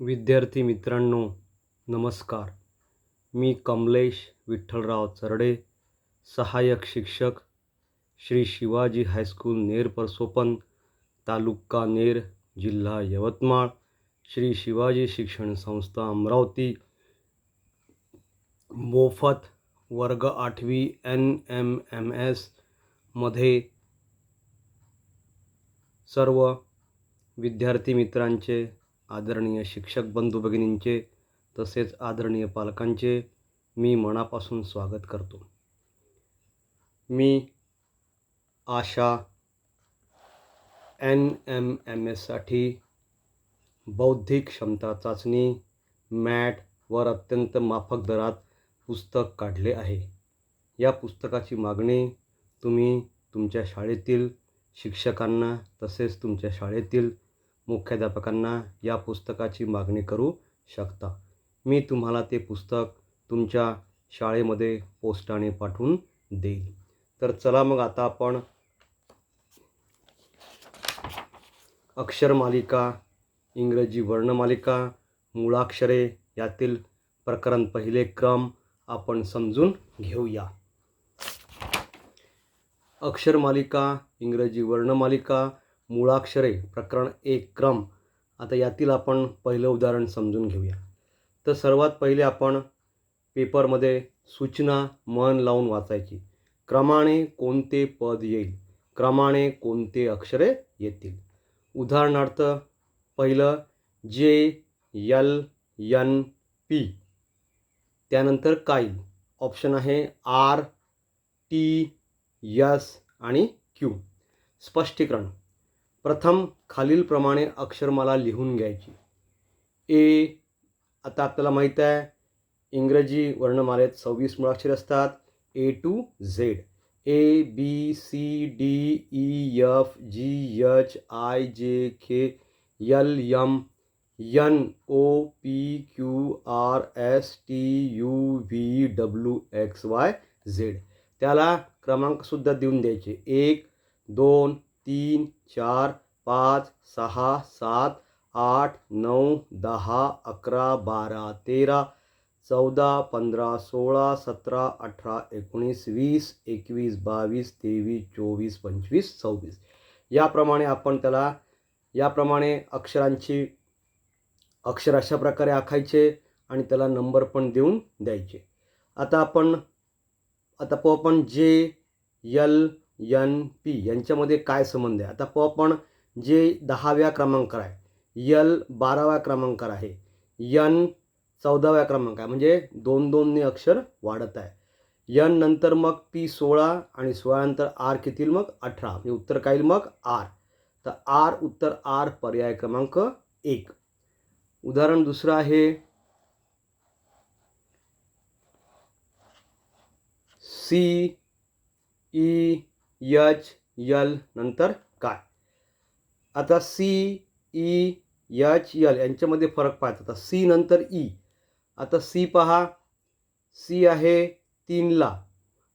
विद्यार्थी मित्रांनो, नमस्कार. मी कमलेश विठ्ठलराव चरडे, सहाय्यक शिक्षक, श्री शिवाजी हायस्कूल नेर परसोपन, तालुका नेर, जिल्हा यवतमाळ, श्री शिवाजी शिक्षण संस्था अमरावती, मोफत वर्ग 8वी NMMS मध्ये सर्व विद्यार्थी मित्रांचे, आदरणीय शिक्षक बंधू भगिनींचे तसेच आदरणीय पालकांचे मी मनापासून स्वागत करतो. मी आशा NMMSसाठी बौद्धिक क्षमता चाचणी मॅटवर अत्यंत माफक दरात पुस्तक काढले आहे. या पुस्तकाची मागणी तुम्ही तुमच्या शाळेतील शिक्षकांना तसेच तुमच्या शाळेतील मुख्याध्यापकांना या पुस्तकाची मागणी करू शकता. मी तुम्हाला ते पुस्तक तुमच्या शाळेमध्ये पोस्टाने पाठवून देईल. तर चला मग आता आपण अक्षरमालिका, इंग्रजी वर्णमालिका, मुळाक्षरे यातील प्रकरण पहिले क्रम आपण समजून घेऊया. अक्षरमालिका, इंग्रजी वर्णमालिका, मुळाक्षरे प्रकरण 1 क्रम. आता यातील आपण पहिलं उदाहरण समजून घेऊया. तर सर्वात पहिले आपण पेपरमध्ये सूचना मन लावून वाचायची. क्रमाने कोणते पद येईल, क्रमाने कोणते अक्षरे येतील. उदाहरणार्थ पहिलं JLNP, त्यानंतर काईल. ऑप्शन आहे RTS आणि Q. स्पष्टीकरण. प्रथम खालीलप्रमाणे अक्षरमाला लिहून घ्यायची. आता आपल्याला माहीत आहे इंग्रजी वर्णमालेत 26 मुळाक्षरे असतात. A to Z. ABCDEFGHIJKLMNOPQRSTUVWXYZ. त्याला क्रमांकसुद्धा देऊन द्यायचे. 1 2 3 4 5 6 7 8 9 10 11 12 13 14 15 16 17 18 19 20 21 22 23 24 25 26. याप्रमाणे आपण त्याला अक्षर अशा प्रकारे आखायचे आणि त्याला नंबर पण देऊन द्यायचे. आता आपण JLNP यांच्यामध्ये काय संबंध आहे. आता आपण J 10व्या क्रमांकावर आहे, L 12व्या क्रमांकावर आहे, N 14व्या क्रमांक आहे, म्हणजे 2-2 अक्षर वाढत आहे. N नंतर मग P 16 आणि 16 नंतर R किती मग 18, म्हणजे उत्तर काय मग R. तर R उत्तर R, पर्याय क्रमांक 1. उदाहरण दुसरं आहे CEHL नंतर काय. आता CEHL यांच्यामध्ये फरक पाहायचा. आता C नंतर E. आता C पहा, C आहे 3ला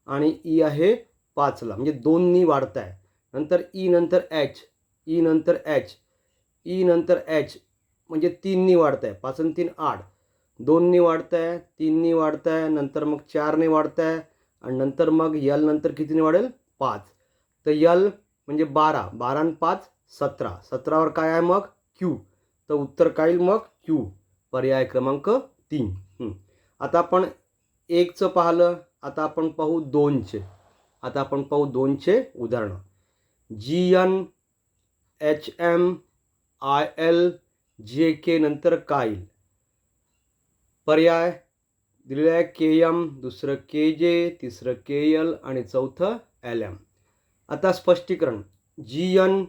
आणि E आहे 5ला, म्हणजे 2नी वाढत आहे. नंतर E नंतर H, E नंतर H, E नंतर H, म्हणजे 3नी वाढत आहे. 5 आणि 3 8, 2नी वाढत आहे, 3नी वाढत आहे, नंतर मग 4ने वाढत आहे आणि नंतर मग L नंतर कितीने वाढेल 5. तर L म्हणजे 12, 12 आणि 5 17, 17वर काय आहे मग Q. तर उत्तर काय मग Q, पर्याय क्रमांक 3. आता आपण 1चं पाहिलं. आता आपण पाहू 2चे. आता आपण पाहू 2चे उदाहरण. GNHMILJK नंतर काईल. पर्याय दिलेलं आहे KM, दुसरं KJ, तिसरं KL आणि चौथं LM. आता स्पष्टीकरण. GN,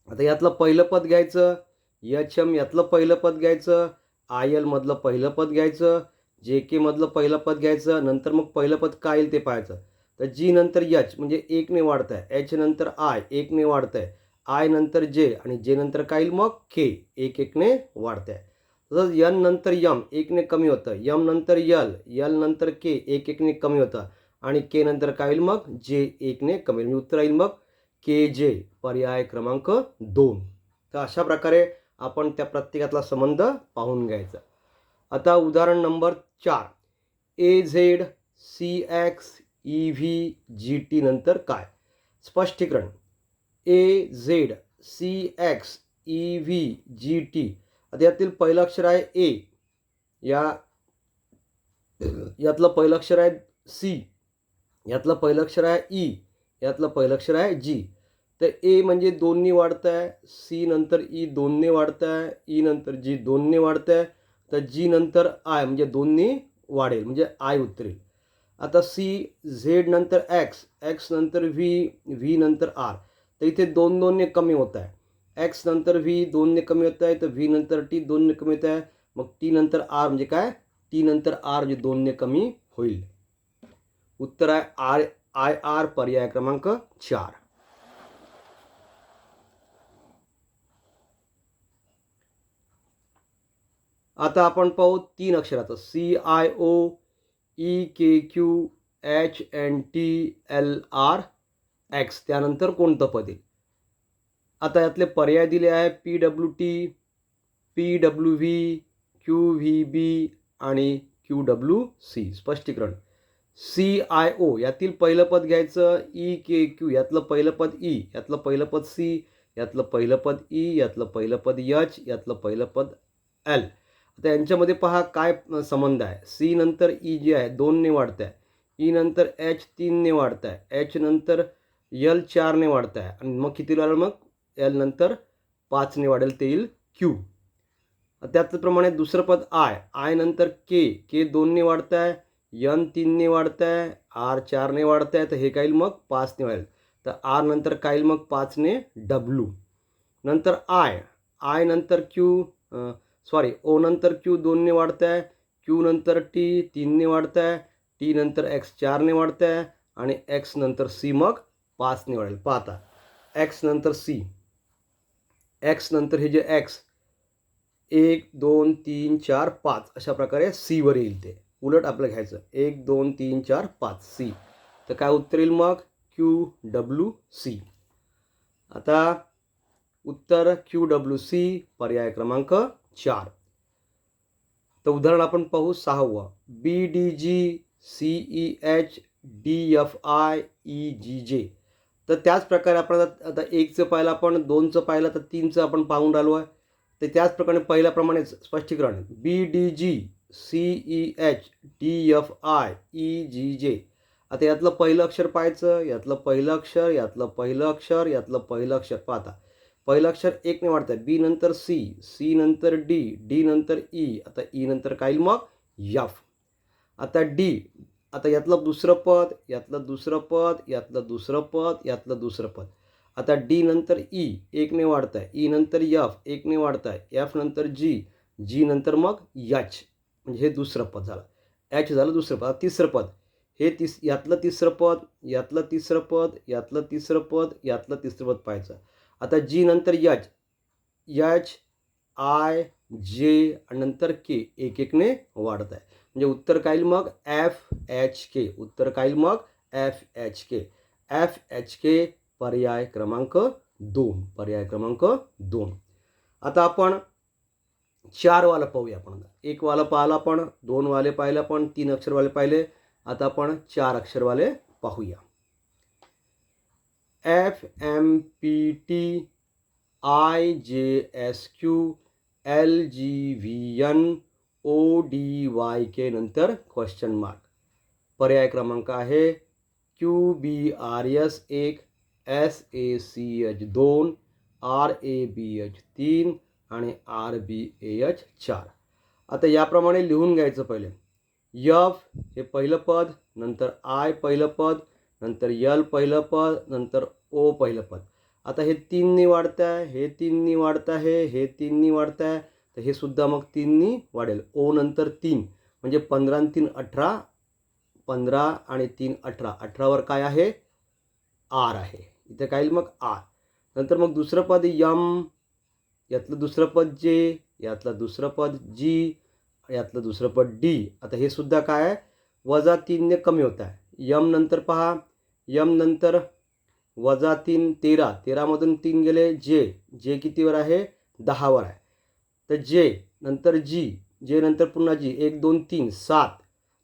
आता यातलं पहिलं पद घ्यायचं, HM यातलं पहिलं पद घ्यायचं, IL मधलं पहिलं पद घ्यायचं, JK मधलं पहिलं पद घ्यायचं, नंतर मग पहिलं पद काय येईल ते पाहायचं. तर G नंतर H म्हणजे 1ने वाढत आहे, H नंतर I 1ने वाढत आहे, I नंतर J आणि J नंतर काय येईल मग K 1-1ने वाढत आहे. तसंच N नंतर M 1ने कमी होतं, M नंतर L, L नंतर K 1-1ने कमी होतं आणि K नंतर काय येईल मग J 1ने कमी. उत्तर येईल मग KJ, पर्याय क्रमांक 2. तर अशा प्रकारे आपण त्या प्रत्येकातला संबंध पाहून घ्यायचा. आता उदाहरण number 4. AZ CX EV GT नंतर काय? स्पष्टीकरण. AZ CX EV GT. आता यातील पहिलं अक्षर आहे A, यातलं पहिलं अक्षर आहे C, यातलं पहिलं अक्षर आहे E, यातलं पहिलं अक्षर आहे G. तर A म्हणजे 2नी वाढत आहे, C नंतर E 2ने वाढत आहे, E नंतर G 2ने वाढत आहे, तर G नंतर I म्हणजे 2नी वाढेल म्हणजे I उतरेल. आता C Z नंतर X, X नंतर V, V नंतर R. तर इथे 2ने कमी होत आहे. X नंतर V 2ने कमी होत आहे, तर V नंतर T 2ने कमी होत आहे. मग T नंतर R म्हणजे काय? T नंतर R म्हणजे 2ने कमी होईल. उत्तर आहे IR, पर्याय क्रमांक 4. आता आपण पाहू 3 अक्षराचं. CIO EKQ HNTLR X. त्यानंतर कोणतं पद येईल? आता यातले पर्याय दिले आहे PWT, PWV, QVB आणि QWC. स्पष्टीकरण. CIO यातील पहिलं पद घ्यायचं, EKQ यातलं पहिलं पद E, यातलं पहिलं पद C, यातलं पहिलं पद E, यातलं पहिलं पद H, यातलं पहिलं पद L. आता यांच्यामध्ये पहा काय संबंध आहे. C नंतर E जे आहे 2ने वाढत आहे, E नंतर H 3ने वाढत आहे, H नंतर L 4ने वाढत आहे आणि मग किती वाढेल? मग L नंतर 5ने वाढेल, ते येईल Q. त्याचप्रमाणे दुसरं पद I नंतर K 2ने वाढत आहे, N 3ने वाढत आहे, R 4ने वाढत आहे, तर हे काय येईल? मग 5ने वाढेल. तर R नंतर काय येईल? मग 5ने W. नंतर I नंतर O नंतर Q 2ने वाढत आहे, Q नंतर T 3ने वाढत आहे, T नंतर X 4ने वाढत आहे आणि X नंतर C मग 5ने वाढेल. पाहता X नंतर C, X नंतर हे जे X 1 2 3 4 5 अशा प्रकारे C वर येईल. ते उलट आपलं घ्यायचं 1 2 3 4 5 C. तर काय उत्तर येईल? मग QWC. आता उत्तर QWC, पर्याय क्रमांक 4. तर उदाहरण आपण पाहू 6वं. BDG CEH DFI EGJ. तर त्याच प्रकारे आपण आता 1चं पाहिलं, आपण 2चं पाहिलं, तर 3चं आपण पाहून राहिलो आहे. तर त्याचप्रकारे पहिल्याप्रमाणेच स्पष्टीकरण. BDG CEH DFI EGJ. आता यातलं पहिलं अक्षर पाहायचं, यातलं पहिलं अक्षर, यातलं पहिलं अक्षर, यातलं पहिलं अक्षर. पाहता पहिलं अक्षर 1ने वाढत आहे, B नंतर C, C नंतर D, D नंतर E, आता E नंतर काय येईल? मग F. आता D, आता यातलं दुसरं पद, यातलं दुसरं पद, यातलं दुसरं पद, यातलं दुसरं पद. आता D नंतर E 1ने वाढत आहे, E नंतर F 1ने वाढत आहे, F नंतर G, G नंतर मग H म्हणजे हे दुसरं पद झालं. H झालं दुसरं पद. तिसरं पद, हे यातलं तिसरं पद, यातलं तिसरं पद, यातलं तिसरं पद, यातलं तिसरं पद पाहायचं. आता G नंतर H, H I J आणि नंतर K 1-1ने वाढत आहे. म्हणजे उत्तर काय येईल? मग FHK. उत्तर काय येईल? मग FHK. FHK, पर्याय क्रमांक 2. पर्याय क्रमांक 2. आता आपण 4 वाला पाहूया. आपण 1 वाला पाहिला, आपण 2 वाले पाहिले, आपण 3 अक्षरवाले पाहिले. आता आपण 4 अक्षरवाले पाहूया. FMPT IJSQ LGVN ODYK नंतर क्वेश्चन मार्क. पर्याय क्रमांक आहे QBRS 1, SACH 2, RABH 3 आणि RBAH 4. आता याप्रमाणे लिहून घ्यायचं. पहिले F हे पहिलं पद, नंतर I पहिलं पद, नंतर L पहिलं पद, नंतर O पहिलं पद. आता हे 3नी वाढत आहे, हे 3नी वाढत आहे, हे 3नी वाढत आहे, तर हे सुद्धा मग 3नी वाढेल. O नंतर 3 म्हणजे 15 आणि 3 18, 15 आणि 3 18. 18वर काय आहे? R आहे. इथे काय येईल? मग R. नंतर मग दुसरं पद M, यातलं दुसरं पद J, यातलं दुसरं पद G, यातलं दुसरं पद D. आता हे सुद्धा काय आहे? -3ने कमी होत आहे. M नंतर पहा, M नंतर -3 13, 13मधून 3 गेले J, J कितीवर आहे? 10वर आहे. तर जे नंतर जी, जे नंतर पुन्हा जी, 1 2 3 7,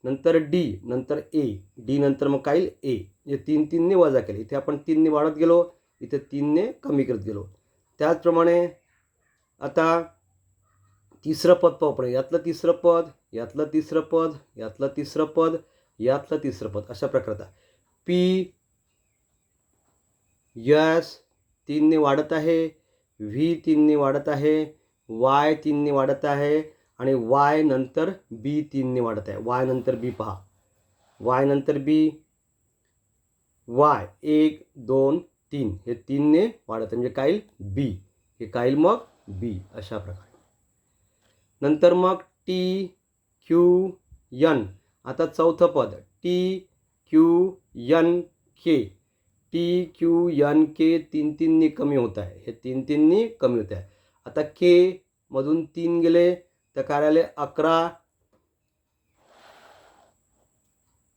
नंतर डी, नंतर ए, डी नंतर मग काय येईल ए. म्हणजे 3 3 ने वजा केले. इथे आपण 3 ने वाढत गेलो, इथे 3 ने कमी करत गेलो. त्याचप्रमाणे आता तिसरं पद पाहू आपण. यातलं तिसरं पद, यातलं तिसरं पद, यातलं तिसरं पद, यातलं तिसरं पद, अशा प्रकारचा पी यस 3 ने वाढत आहे, व्ही 3 ने वाढत आहे, वाय 3 ने वाढत आहे आणि वाय नंतर बी 3 ने वाढत आहे. वाय नंतर बी पहा, वाय नंतर बी, वाय 1 2 3 हे 3 ने वाढत आहे. म्हणजे काय येईल बी, हे काय येईल मग बी, अशा प्रकारे. नंतर मग टी क्यू यन. आता चौथं पद टी क्यू यन के, टी क्यू यन के 3 3 ने कमी होत आहे. हे 3 3 ने कमी होत आहे. आता के मधून 3 गेले तर काय आले 11,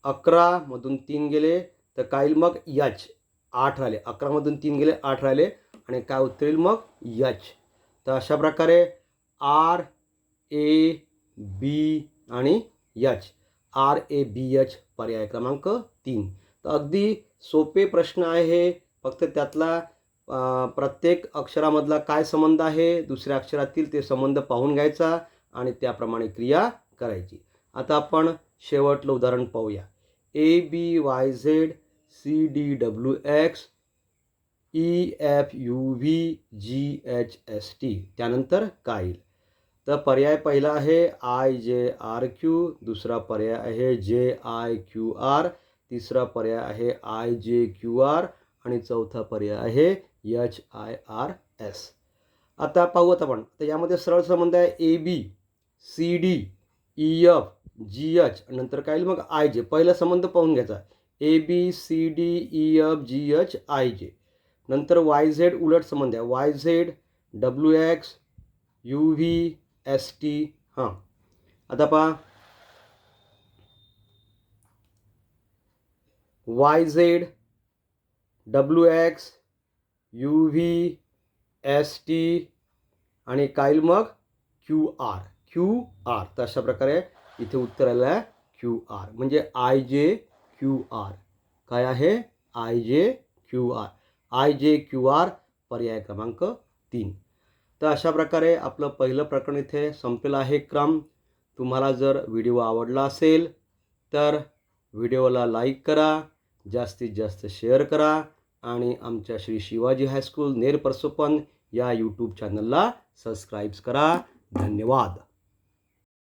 11 मधून 3 गेले तर काय येईल मग यच 8 राहिले. 11 मधून 3 गेले 8 राहिले आणि काय उत्तर येईल मग यच. तर अशा प्रकारे आर ए बी आणि H, R A B H पर्याय क्रमांक 3. तर अगदी सोपे प्रश्न आहे हे. फक्त त्यातला प्रत्येक अक्षरामधला काय संबंध आहे, दुसऱ्या अक्षरातील ते संबंध पाहून घ्यायचा आणि त्याप्रमाणे क्रिया करायची. आता आपण शेवटलं उदाहरण पाहूया. A B Y Z C D W X E F U V G H S T, त्यानंतर काय येईल. तर पर्याय पहिला आहे आय जे आर क्यू, दुसरा पर्याय आहे जे आय क्यू आर, तिसरा पर्याय आहे आय जे क्यू आर आणि चौथा पर्याय आहे एच आय आर एस. आता पाहूयात आपण. तर यामध्ये सरळ संबंध आहे A B C D E F G H, नंतर काय येईल मग आय जे. पहिला संबंध पाहून घ्यायचा, A B C D E F G H I J. नंतर वाय झेड उलट संबंध आहे, Y Z W X U V S T. हां, आता पहा Y Z W X U V S T आणि काय येईल मग क्यू आर, क्यू आर. तर अशा प्रकारे इथे उत्तर आलं आहे क्यू आर, म्हणजे आय जे क्यू आर. काय आहे आय जे क्यू आर, आय जे क्यू आर पर्याय क्रमांक 3. तर अशा प्रकारे आपलं पहिलं प्रकरण इथे संपलेलं आहे क्रम. तुम्हाला जर व्हिडिओ आवडला असेल तर व्हिडिओला लाईक करा, जास्तीत जास्त शेअर करा आणि आमच्या श्री शिवाजी हायस्कूल नेर परसोपन या यूट्यूब चॅनलला सबस्क्राईब करा. धन्यवाद.